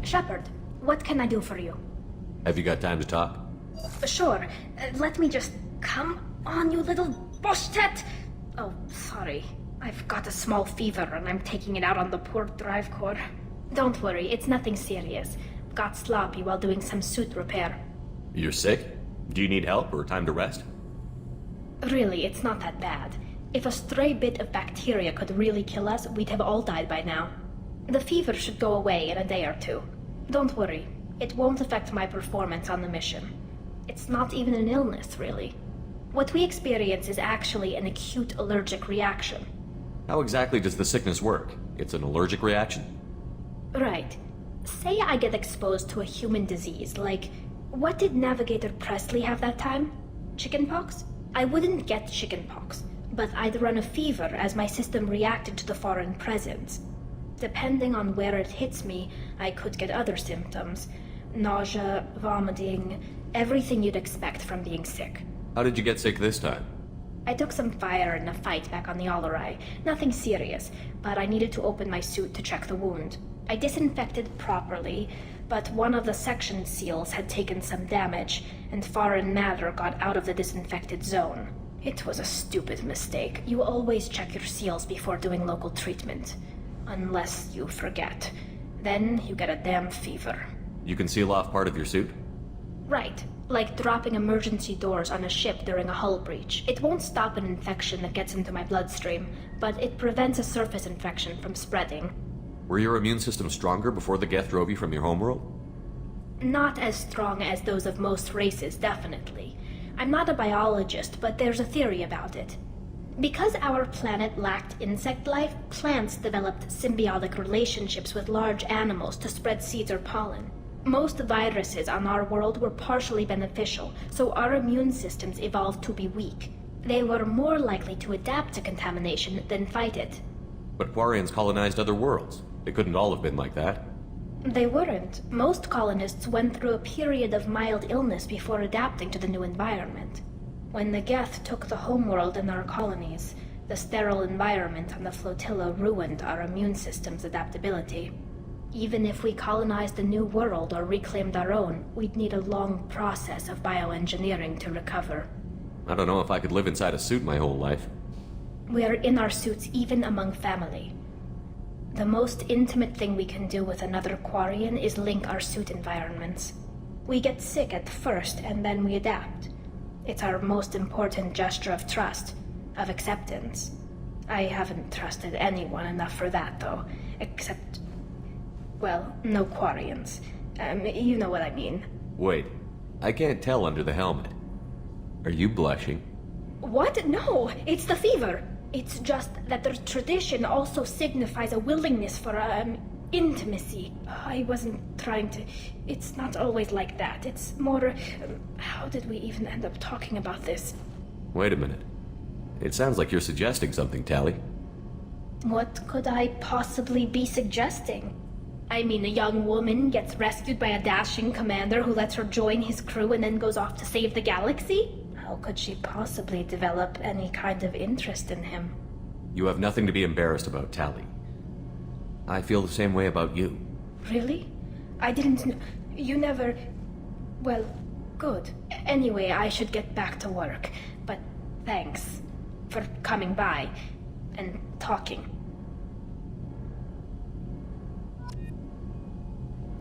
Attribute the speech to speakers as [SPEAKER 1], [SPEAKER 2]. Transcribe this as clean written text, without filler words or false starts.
[SPEAKER 1] Shepard, what can I do for you?
[SPEAKER 2] Have you got time to talk?
[SPEAKER 1] Sure. Let me just... Come on, you little boshtet! Oh, sorry. I've got a small fever and I'm taking it out on the poor drive core. Don't worry, it's nothing serious. Got sloppy while doing some suit repair.
[SPEAKER 2] You're sick? Do you need help or time to rest?
[SPEAKER 1] Really, it's not that bad. If a stray bit of bacteria could really kill us, we'd have all died by now. The fever should go away in a day or two. Don't worry, it won't affect my performance on the mission. It's not even an illness, really. What we experience is actually an acute allergic reaction.
[SPEAKER 2] How exactly does the sickness work? It's an allergic reaction?
[SPEAKER 1] Right. Say I get exposed to a human disease, like... What did Navigator Presley have that time? Chickenpox? I wouldn't get chickenpox, but I'd run a fever as my system reacted to the foreign presence. Depending on where it hits me, I could get other symptoms. Nausea, vomiting, everything you'd expect from being sick.
[SPEAKER 2] How did you get sick this time?
[SPEAKER 1] I took some fire in a fight back on the Anidragon. Nothing serious, but I needed to open my suit to check the wound. I disinfected properly, but one of the section seals had taken some damage, and foreign matter got out of the disinfected zone. It was a stupid mistake. You always check your seals before doing local treatment. Unless you forget. Then you get a damn fever.
[SPEAKER 2] You can seal off part of your suit?
[SPEAKER 1] Right. Like dropping emergency doors on a ship during a hull breach. It won't stop an infection that gets into my bloodstream, but it prevents a surface infection from spreading.
[SPEAKER 2] Were your immune system stronger before the Geth drove you from your homeworld?
[SPEAKER 1] Not as strong as those of most races, definitely. I'm not a biologist, but there's a theory about it. Because our planet lacked insect life, plants developed symbiotic relationships with large animals to spread seeds or pollen. Most viruses on our world were partially beneficial, so our immune systems evolved to be weak. They were more likely to adapt to contamination than fight it.
[SPEAKER 2] But Quarians colonized other worlds. They couldn't all have been like that.
[SPEAKER 1] They weren't. Most colonists went through a period of mild illness before adapting to the new environment. When the Geth took the homeworld in our colonies, the sterile environment on the flotilla ruined our immune system's adaptability. Even if we colonized a new world or reclaimed our own, we'd need a long process of bioengineering to recover.
[SPEAKER 2] I don't know if I could live inside a suit my whole life.
[SPEAKER 1] We're in our suits even among family. The most intimate thing we can do with another Quarian is link our suit environments. We get sick at first and then we adapt. It's our most important gesture of trust, of acceptance. I haven't trusted anyone enough for that, though, except... well, no Quarians. You know what I mean.
[SPEAKER 2] Wait, I can't tell under the helmet. Are you blushing?
[SPEAKER 1] What? No, it's the fever. It's just that the tradition also signifies a willingness for, intimacy. I wasn't trying to... It's not always like that. It's more... how did we even end up talking about this?
[SPEAKER 2] Wait a minute. It sounds like you're suggesting something, Tali.
[SPEAKER 1] What could I possibly be suggesting? I mean, a young woman gets rescued by a dashing commander who lets her join his crew and then goes off to save the galaxy? How could she possibly develop any kind of interest in him?
[SPEAKER 2] You have nothing to be embarrassed about, Tali. I feel the same way about you.
[SPEAKER 1] Really? I didn't know... You never... Well, good. Anyway, I should get back to work. But thanks for coming by and talking.